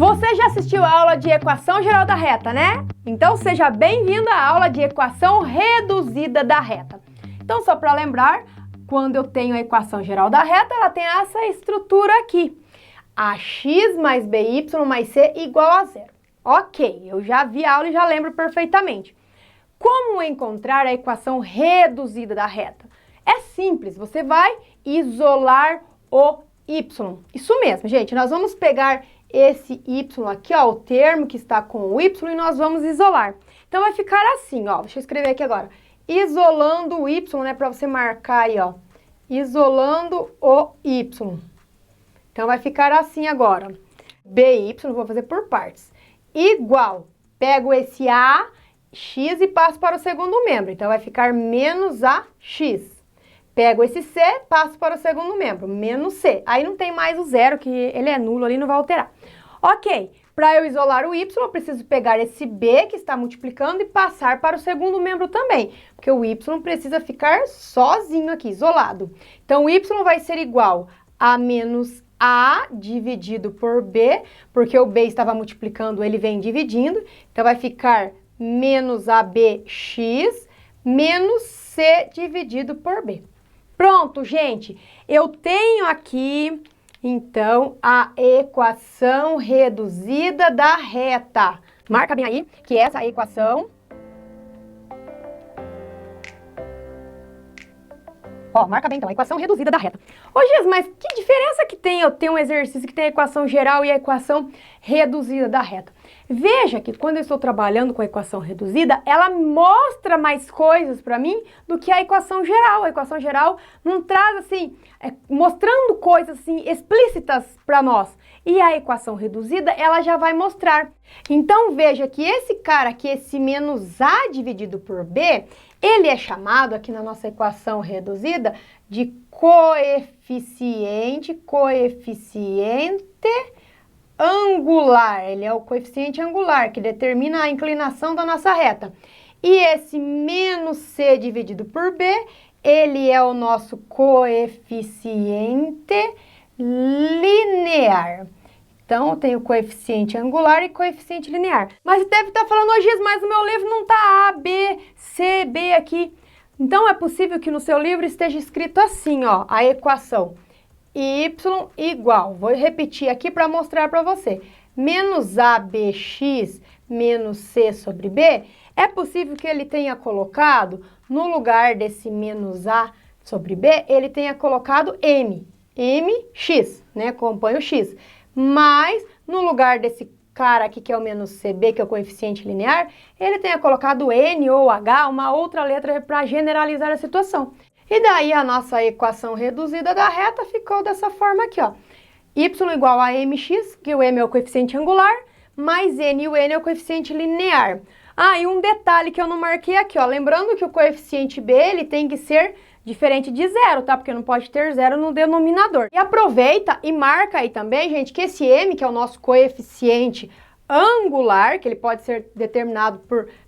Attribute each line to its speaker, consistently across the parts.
Speaker 1: Você já assistiu a aula de equação geral da reta, né? Então seja bem-vindo à aula de equação reduzida da reta. Então, só para lembrar, quando eu tenho a equação geral da reta, ela tem essa estrutura aqui. AX mais BY mais C igual a zero. Ok, eu já vi a aula e já lembro perfeitamente. Como encontrar a equação reduzida da reta? É simples, você vai isolar o y. Isso mesmo, gente, nós vamos pegar esse y aqui, ó, o termo que está com o y, e nós vamos isolar. Então, vai ficar assim, ó, deixa eu escrever aqui agora. Isolando o y, né, para você marcar aí, ó. Isolando o y. Então, vai ficar assim agora. BY, vou fazer por partes. Igual, pego esse AX e passo para o segundo membro. Então, vai ficar menos AX. Pego esse C, passo para o segundo membro, menos C. Aí não tem mais o zero, que ele é nulo ali, não vai alterar. Ok, para eu isolar o Y, eu preciso pegar esse B que está multiplicando e passar para o segundo membro também, porque o Y precisa ficar sozinho aqui, isolado. Então, o Y vai ser igual a menos A dividido por B, porque o B estava multiplicando, ele vem dividindo. Então, vai ficar menos ABX menos C dividido por B. Pronto, gente, eu tenho aqui, então, a equação reduzida da reta. Marca bem aí que essa é a equação... Ó, marca bem então, a equação reduzida da reta. Ô, Gias, mas que diferença que tem eu ter um exercício que tem a equação geral e a equação reduzida da reta? Veja que quando eu estou trabalhando com a equação reduzida, ela mostra mais coisas para mim do que a equação geral. A equação geral não traz, assim, mostrando coisas, assim, explícitas para nós. E a equação reduzida, ela já vai mostrar. Então, veja que esse cara aqui, esse menos A dividido por B, ele é chamado aqui na nossa equação reduzida de coeficiente angular. Ele é o coeficiente angular que determina a inclinação da nossa reta. E esse menos C dividido por B, ele é o nosso coeficiente linear. Então, eu tenho coeficiente angular e coeficiente linear. Mas você deve estar falando, ô Gias, mas no meu livro não está A, B, C, B aqui. Então, é possível que no seu livro esteja escrito assim, ó, a equação y igual. Vou repetir aqui para mostrar para você. Menos ABX menos C sobre B, é possível que ele tenha colocado, no lugar desse menos A sobre B, ele tenha colocado MX, né? Acompanha o X. Mas, no lugar desse cara aqui, que é o menos CB, que é o coeficiente linear, ele tenha colocado N ou H, uma outra letra para generalizar a situação. E daí, a nossa equação reduzida da reta ficou dessa forma aqui, ó. Y igual a MX, que o M é o coeficiente angular, mais N, e o N é o coeficiente linear. Ah, e um detalhe que eu não marquei aqui, ó. Lembrando que o coeficiente B, ele tem que ser diferente de zero, tá? Porque não pode ter zero no denominador. E aproveita e marca aí também, gente, que esse M, que é o nosso coeficiente angular, que ele pode ser determinado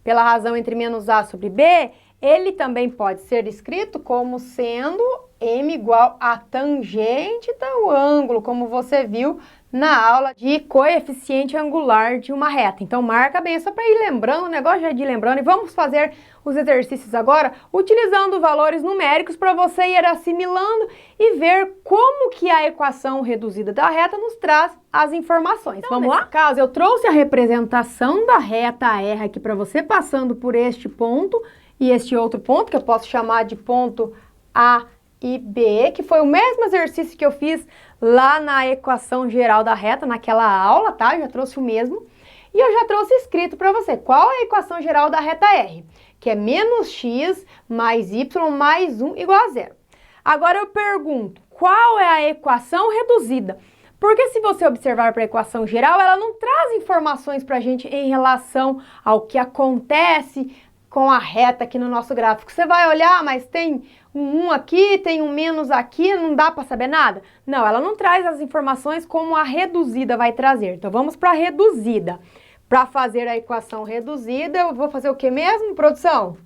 Speaker 1: pela razão entre menos A sobre B, ele também pode ser escrito como sendo M igual a tangente do ângulo, como você viu na aula de coeficiente angular de uma reta. Então, marca bem, só para ir lembrando, o negócio já é de ir lembrando. E vamos fazer os exercícios agora, utilizando valores numéricos para você ir assimilando e ver como que a equação reduzida da reta nos traz as informações. Então, vamos lá? Nesse caso, eu trouxe a representação da reta R aqui para você, passando por este ponto e este outro ponto, que eu posso chamar de ponto A e B, que foi o mesmo exercício que eu fiz lá na equação geral da reta, naquela aula, tá? Eu já trouxe o mesmo. E eu já trouxe escrito para você qual é a equação geral da reta R, que é menos x mais y mais 1 igual a zero. Agora eu pergunto, qual é a equação reduzida? Porque se você observar para a equação geral, ela não traz informações para a gente em relação ao que acontece com a reta aqui no nosso gráfico. Você vai olhar, mas tem um 1 aqui, tem um menos aqui, não dá para saber nada? Não, ela não traz as informações como a reduzida vai trazer. Então, vamos para a reduzida. Para fazer a equação reduzida, eu vou fazer o que mesmo, produção?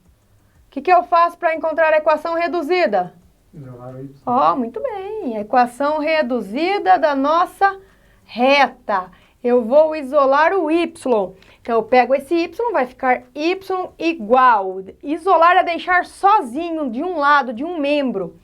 Speaker 1: O que eu faço para encontrar a equação reduzida?
Speaker 2: Isolar o y.
Speaker 1: Ó, muito bem. A equação reduzida da nossa reta. Eu vou isolar o y. Então, eu pego esse y, vai ficar y igual. Isolar é deixar sozinho de um lado, de um membro.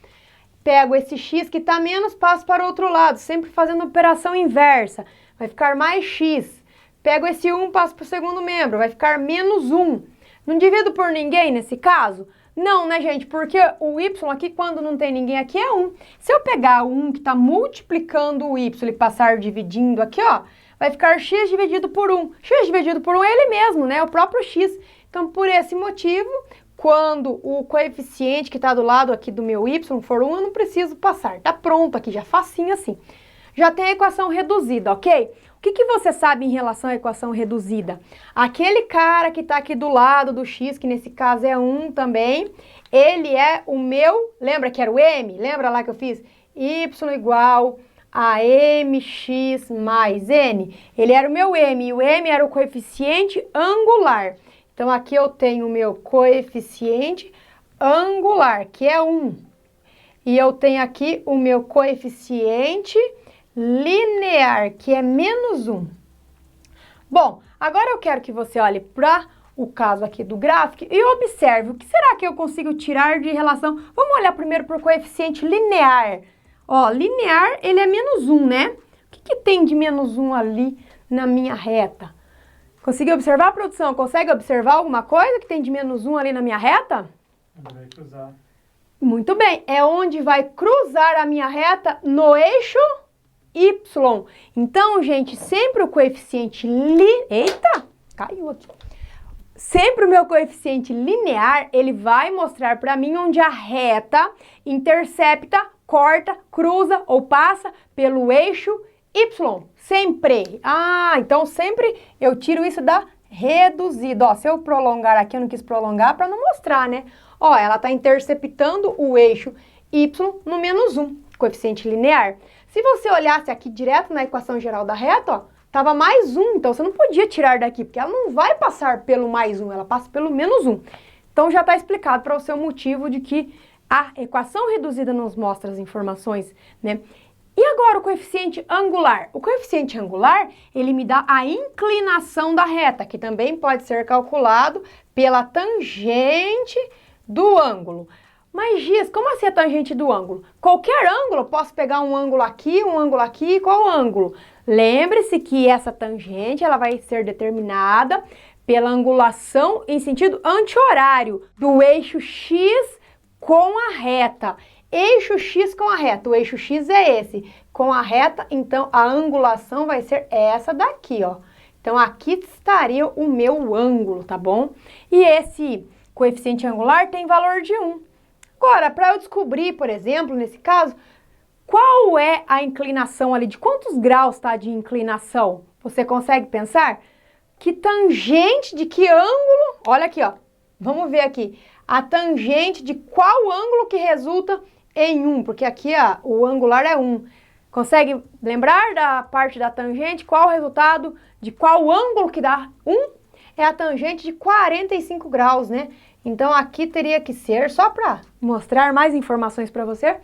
Speaker 1: Pego esse x que está menos, passo para o outro lado, sempre fazendo operação inversa. Vai ficar mais x. Pego esse 1, passo para o segundo membro, vai ficar menos 1. Não divido por ninguém nesse caso? Não, né, gente? Porque o y aqui, quando não tem ninguém aqui, é 1. Se eu pegar o 1 que está multiplicando o y e passar dividindo aqui, ó, vai ficar x dividido por 1. X dividido por 1 é ele mesmo, né? O próprio x. Então, por esse motivo, quando o coeficiente que está do lado aqui do meu y for 1, eu não preciso passar. Tá pronto aqui, já facinho assim. Já tem a equação reduzida, ok? O que você sabe em relação à equação reduzida? Aquele cara que está aqui do lado do x, que nesse caso é 1 também, ele é o meu, lembra que era o m? Lembra lá que eu fiz? Y igual a mx mais n. Ele era o meu m, e o m era o coeficiente angular. Então, aqui eu tenho o meu coeficiente angular, que é 1. E eu tenho aqui o meu coeficiente linear, que é menos 1. Bom, agora eu quero que você olhe para o caso aqui do gráfico e observe o que será que eu consigo tirar de relação. Vamos olhar primeiro para o coeficiente linear. Ó, linear, ele é menos 1, né? O que tem de menos 1 ali na minha reta? Conseguiu observar, produção? Consegue observar alguma coisa que tem de menos 1 ali na minha reta?
Speaker 2: Vai cruzar.
Speaker 1: Muito bem, é onde vai cruzar a minha reta no eixo Y. Então, gente, sempre o coeficiente Eita, caiu aqui. Sempre o meu coeficiente linear, ele vai mostrar para mim onde a reta intercepta, corta, cruza ou passa pelo eixo Y. Sempre. Ah, então sempre eu tiro isso da reduzida. Ó, se eu prolongar aqui, eu não quis prolongar para não mostrar, né? Ó, ela está interceptando o eixo Y no menos 1, coeficiente linear. Se você olhasse aqui direto na equação geral da reta, ó, tava mais 1, então você não podia tirar daqui, porque ela não vai passar pelo mais 1, ela passa pelo menos 1. Então já está explicado para você o motivo de que a equação reduzida nos mostra as informações, né? E agora o coeficiente angular? O coeficiente angular, ele me dá a inclinação da reta, que também pode ser calculado pela tangente do ângulo. Mas, Giz, como assim a tangente do ângulo? Qualquer ângulo, eu posso pegar um ângulo aqui, qual ângulo? Lembre-se que essa tangente, ela vai ser determinada pela angulação em sentido anti-horário do eixo X com a reta. Eixo X com a reta, o eixo X é esse. Com a reta, então, a angulação vai ser essa daqui, ó. Então, aqui estaria o meu ângulo, tá bom? E esse coeficiente angular tem valor de 1. Agora, para eu descobrir, por exemplo, nesse caso, qual é a inclinação ali, de quantos graus está de inclinação? Você consegue pensar? Que tangente de que ângulo? Olha aqui, ó. Vamos ver aqui. A tangente de qual ângulo que resulta em 1? Porque aqui, ó, o angular é 1. Consegue lembrar da parte da tangente? Qual o resultado de qual ângulo que dá 1? É a tangente de 45 graus, né? Então, aqui teria que ser, só para mostrar mais informações para você,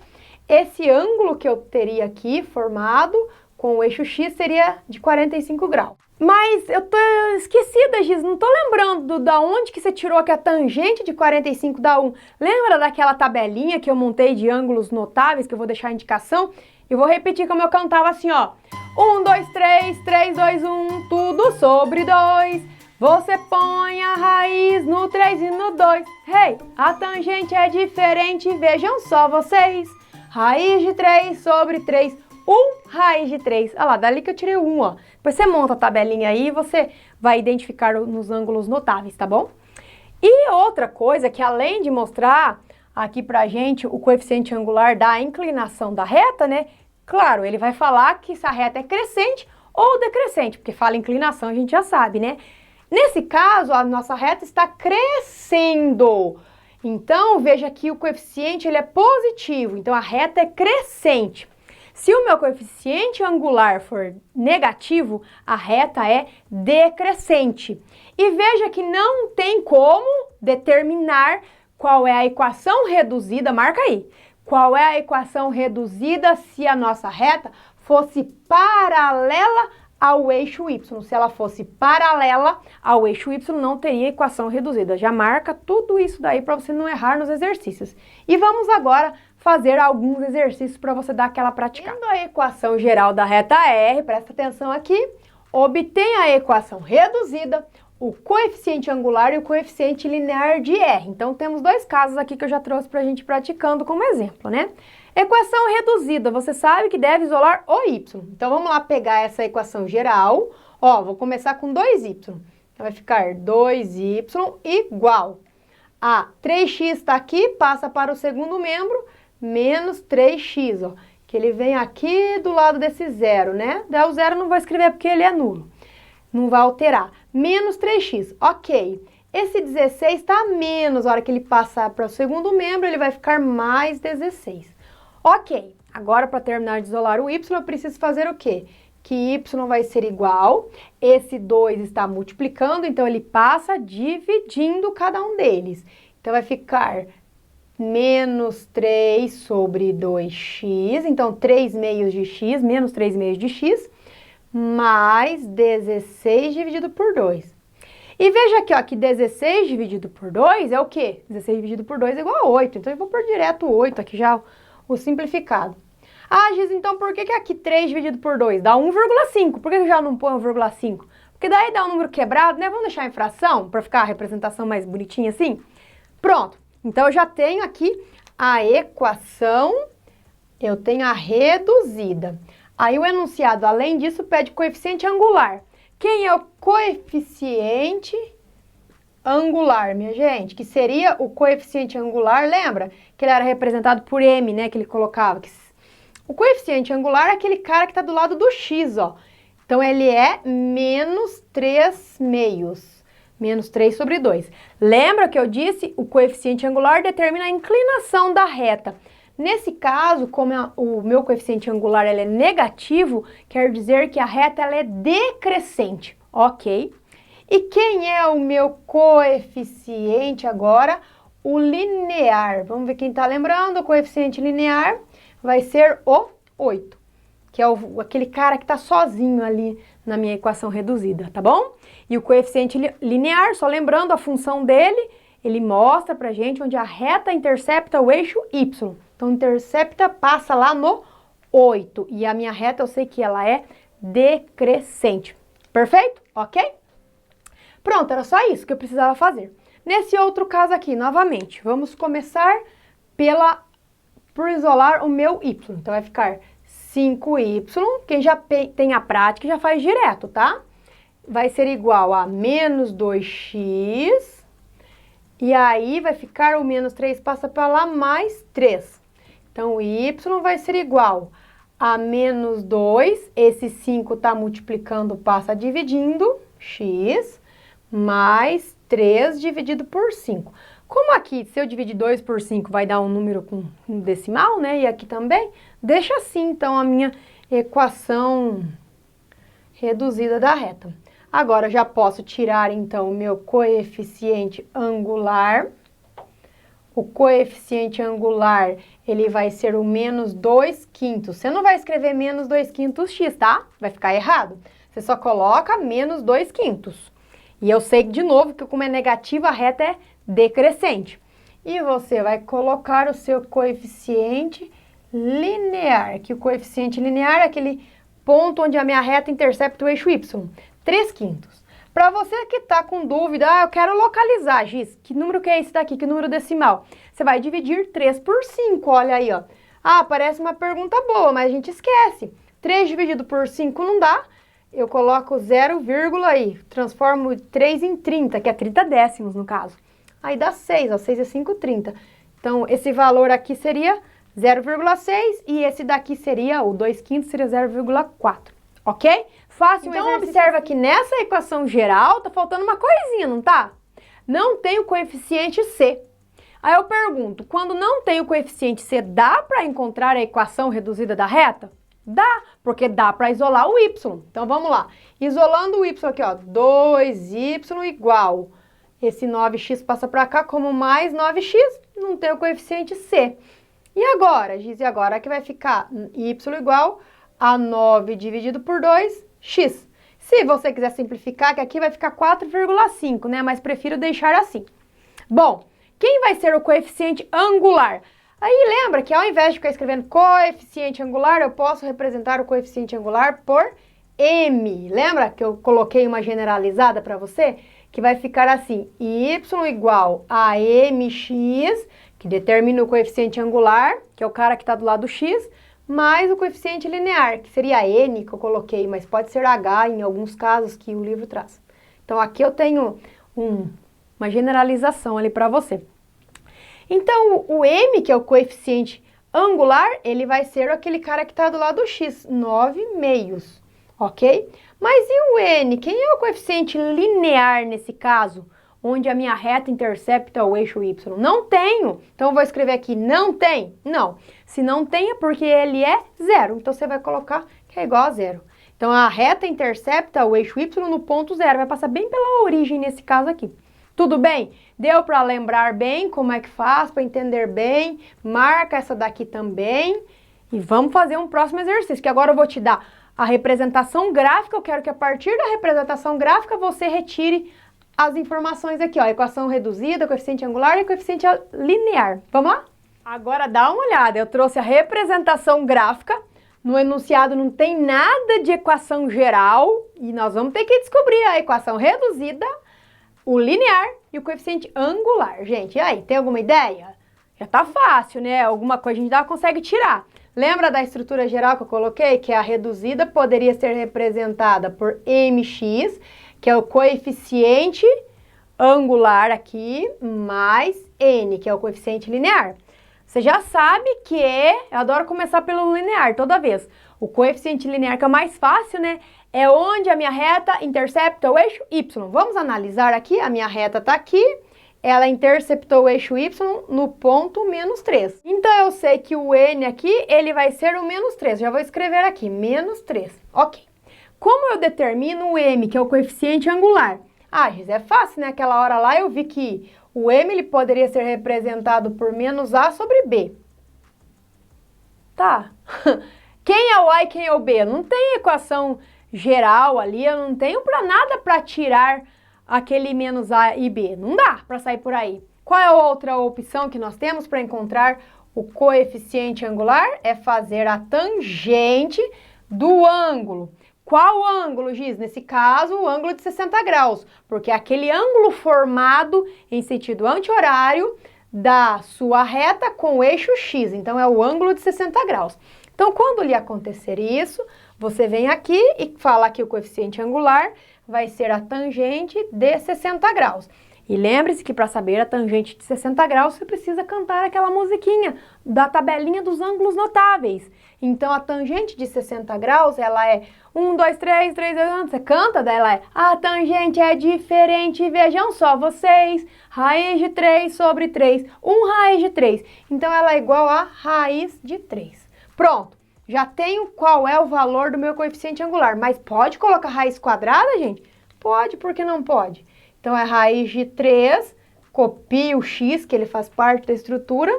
Speaker 1: esse ângulo que eu teria aqui formado com o eixo X seria de 45 graus. Mas eu tô esquecida, Giz, não tô lembrando da onde que você tirou que a tangente de 45 dá 1. Lembra daquela tabelinha que eu montei de ângulos notáveis, que eu vou deixar a indicação? Eu vou repetir como eu cantava assim, ó. 1, 2, 3, 3, 2, 1, tudo sobre 2. Você põe a raiz no 3 e no 2. Hey, a tangente é diferente, vejam só vocês. Raiz de 3 sobre 3, 1 raiz de 3. Olha lá, dali que eu tirei 1, ó. Depois você monta a tabelinha aí e você vai identificar nos ângulos notáveis, tá bom? E outra coisa que além de mostrar aqui pra gente o coeficiente angular da inclinação da reta, né? Claro, ele vai falar que se a reta é crescente ou decrescente, porque fala inclinação, a gente já sabe, né? Nesse caso, a nossa reta está crescendo. Então, veja que o coeficiente ele é positivo, então a reta é crescente. Se o meu coeficiente angular for negativo, a reta é decrescente. E veja que não tem como determinar qual é a equação reduzida, marca aí. Qual é a equação reduzida se a nossa reta fosse paralela ao eixo y. Se ela fosse paralela ao eixo y, não teria equação reduzida. Já marca tudo isso daí para você não errar nos exercícios. E vamos agora fazer alguns exercícios para você dar aquela praticada. Tendo a equação geral da reta R, presta atenção aqui, obtém a equação reduzida, o coeficiente angular e o coeficiente linear de R. Então, temos dois casos aqui que eu já trouxe para a gente praticando como exemplo, né? Equação reduzida, você sabe que deve isolar o y. Então, vamos lá pegar essa equação geral. Ó, vou começar com 2y. Então, vai ficar 2y igual a 3x está aqui, passa para o segundo membro, menos 3x, ó. Que ele vem aqui do lado desse zero, né? Daí o zero não vou escrever porque ele é nulo. Não vai alterar. Menos 3x, ok. Esse 16 está menos, a hora que ele passar para o segundo membro, ele vai ficar mais 16. Ok, agora para terminar de isolar o y, eu preciso fazer o quê? Que y vai ser igual, esse 2 está multiplicando, então ele passa dividindo cada um deles. Então vai ficar menos 3 sobre 2x, então 3 meios de x, menos 3 meios de x, mais 16 dividido por 2. E veja aqui, ó, que 16 dividido por 2 é o quê? 16 dividido por 2 é igual a 8, então eu vou pôr direto o 8 aqui já, o simplificado. Ah, Giz, então por que aqui 3 dividido por 2 dá 1,5? Por que eu já não põe 1,5? Porque daí dá um número quebrado, né? Vamos deixar em fração, para ficar a representação mais bonitinha assim? Pronto. Então, eu já tenho aqui a equação, eu tenho a reduzida. Aí, o enunciado, além disso, pede coeficiente angular. Quem é o coeficiente angular, minha gente? Que seria o coeficiente angular, lembra? Que ele era representado por m, né? Que ele colocava. O coeficiente angular é aquele cara que está do lado do x, ó. Então, ele é menos 3 meios. Menos 3 sobre 2. Lembra que eu disse? O coeficiente angular determina a inclinação da reta. Nesse caso, como o meu coeficiente angular ele é negativo, quer dizer que a reta ela é decrescente, ok? E quem é o meu coeficiente agora? O linear. Vamos ver quem está lembrando. O coeficiente linear vai ser o 8, que é aquele cara que está sozinho ali na minha equação reduzida, tá bom? E o coeficiente linear, só lembrando a função dele, ele mostra pra gente onde a reta intercepta o eixo y. Então, intercepta, passa lá no 8. E a minha reta, eu sei que ela é decrescente. Perfeito? Ok? Pronto, era só isso que eu precisava fazer. Nesse outro caso aqui, novamente, vamos começar por isolar o meu y. Então, vai ficar 5y, quem já tem a prática já faz direto, tá? Vai ser igual a menos 2x, e aí vai ficar o menos 3 passa para lá, mais 3. Então, y vai ser igual a menos 2, esse 5 está multiplicando, passa dividindo, x, mais 3 dividido por 5. Como aqui, se eu dividir 2 por 5 vai dar um número com um decimal, né? E aqui também, deixa assim, então, a minha equação reduzida da reta. Agora, já posso tirar, então, o meu coeficiente angular. O coeficiente angular, ele vai ser o menos 2/5. Você não vai escrever menos 2/5 x, tá? Vai ficar errado. Você só coloca menos 2/5. E eu sei, de novo, que como é negativa, a reta é decrescente. E você vai colocar o seu coeficiente linear, que o coeficiente linear é aquele ponto onde a minha reta intercepta o eixo y, 3/5. Para você que está com dúvida, eu quero localizar, Giz, que número que é esse daqui, que número decimal? Você vai dividir 3 por 5, olha aí, ó. Ah, parece uma pergunta boa, mas a gente esquece. 3 dividido por 5 não dá. Eu coloco 0, aí, transformo 3 em 30, que é 30 décimos no caso. Aí dá 6, ó, 6 é 5, 30. Então, esse valor aqui seria 0,6 e esse daqui seria, o 2/5 seria 0,4, ok? Fácil. Então, observa que nessa equação geral tá faltando uma coisinha, não tá? Não tem o coeficiente C. Aí eu pergunto, quando não tem o coeficiente C, dá para encontrar a equação reduzida da reta? Dá, porque dá para isolar o y. Então, vamos lá. Isolando o y aqui, ó, 2y igual. Esse 9x passa para cá como mais 9x, não tem o coeficiente C. E agora, Giz, e agora que vai ficar y igual a 9 dividido por 2, x. Se você quiser simplificar, que aqui vai ficar 4,5, né? Mas prefiro deixar assim. Bom, quem vai ser o coeficiente angular? Aí lembra que ao invés de ficar escrevendo coeficiente angular, eu posso representar o coeficiente angular por m. Lembra que eu coloquei uma generalizada para você? Que vai ficar assim, y igual a mx, que determina o coeficiente angular, que é o cara que está do lado do x, mais o coeficiente linear, que seria n que eu coloquei, mas pode ser h em alguns casos que o livro traz. Então aqui eu tenho uma generalização ali para você. Então o m, que é o coeficiente angular, ele vai ser aquele cara que está do lado do x, 9/2, ok? Mas e o n? Quem é o coeficiente linear nesse caso? Onde a minha reta intercepta o eixo y. Não tenho. Então, eu vou escrever aqui, não tem? Não. Se não tem, é porque ele é zero. Então, você vai colocar que é igual a zero. Então, a reta intercepta o eixo y no ponto zero. Vai passar bem pela origem nesse caso aqui. Tudo bem? Deu para lembrar bem como é que faz, para entender bem? Marca essa daqui também. E vamos fazer um próximo exercício, que agora eu vou te dar a representação gráfica. Eu quero que a partir da representação gráfica você retire as informações aqui, ó, equação reduzida, coeficiente angular e coeficiente linear. Vamos lá? Agora dá uma olhada, eu trouxe a representação gráfica, no enunciado não tem nada de equação geral e nós vamos ter que descobrir a equação reduzida, o linear e o coeficiente angular. Gente, e aí, tem alguma ideia? Já tá fácil, né? Alguma coisa a gente já consegue tirar. Lembra da estrutura geral que eu coloquei? Que a reduzida poderia ser representada por mx, que é o coeficiente angular aqui, mais n, que é o coeficiente linear. Você já sabe que eu adoro começar pelo linear toda vez. O coeficiente linear, que é o mais fácil, né? É onde a minha reta intercepta o eixo y. Vamos analisar aqui, a minha reta está aqui, ela interceptou o eixo y no ponto -3. Então, eu sei que o n aqui, ele vai ser o -3. Já vou escrever aqui, -3. Ok. Como eu determino o m, que é o coeficiente angular? Ah, Gis, é fácil, né? Aquela hora lá eu vi que o m ele poderia ser representado por -a sobre b. Tá. Quem é o a e quem é o b? Não tem equação geral ali, eu não tenho nada para tirar aquele -a e b. Não dá para sair por aí. Qual é a outra opção que nós temos para encontrar o coeficiente angular? É fazer a tangente do ângulo. Qual ângulo, Giz? Nesse caso, o ângulo de 60 graus, porque é aquele ângulo formado em sentido anti-horário da sua reta com o eixo x, então é o ângulo de 60 graus. Então, quando lhe acontecer isso, você vem aqui e fala que o coeficiente angular vai ser a tangente de 60 graus. E lembre-se que para saber a tangente de 60 graus, você precisa cantar aquela musiquinha da tabelinha dos ângulos notáveis. Então, a tangente de 60 graus, ela é 1, 2, 3, 3, 2, você canta, daí ela é a tangente é diferente, vejam só vocês, raiz de 3 sobre 3, 1 raiz de 3. Então, ela é igual a raiz de 3. Pronto, já tenho qual é o valor do meu coeficiente angular, mas pode colocar raiz quadrada, gente? Pode, por que não pode? Então, é raiz de 3, copia o x, que ele faz parte da estrutura,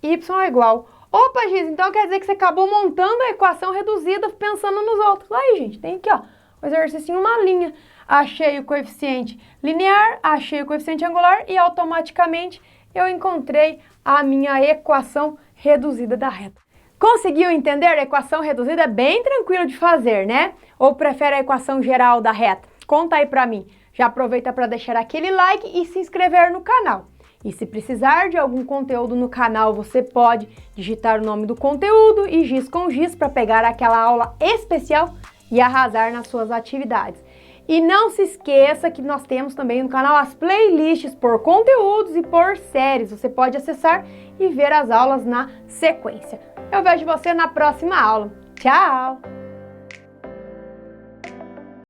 Speaker 1: y é igual. Opa, Giz, então quer dizer que você acabou montando a equação reduzida pensando nos outros. Aí, gente, tem aqui, ó, o exercício em uma linha. Achei o coeficiente linear, achei o coeficiente angular e automaticamente eu encontrei a minha equação reduzida da reta. Conseguiu entender? A equação reduzida é bem tranquilo de fazer, né? Ou prefere a equação geral da reta? Conta aí pra mim. Já aproveita para deixar aquele like e se inscrever no canal. E se precisar de algum conteúdo no canal, você pode digitar o nome do conteúdo e Giz com Giz para pegar aquela aula especial e arrasar nas suas atividades. E não se esqueça que nós temos também no canal as playlists por conteúdos e por séries. Você pode acessar e ver as aulas na sequência. Eu vejo você na próxima aula. Tchau!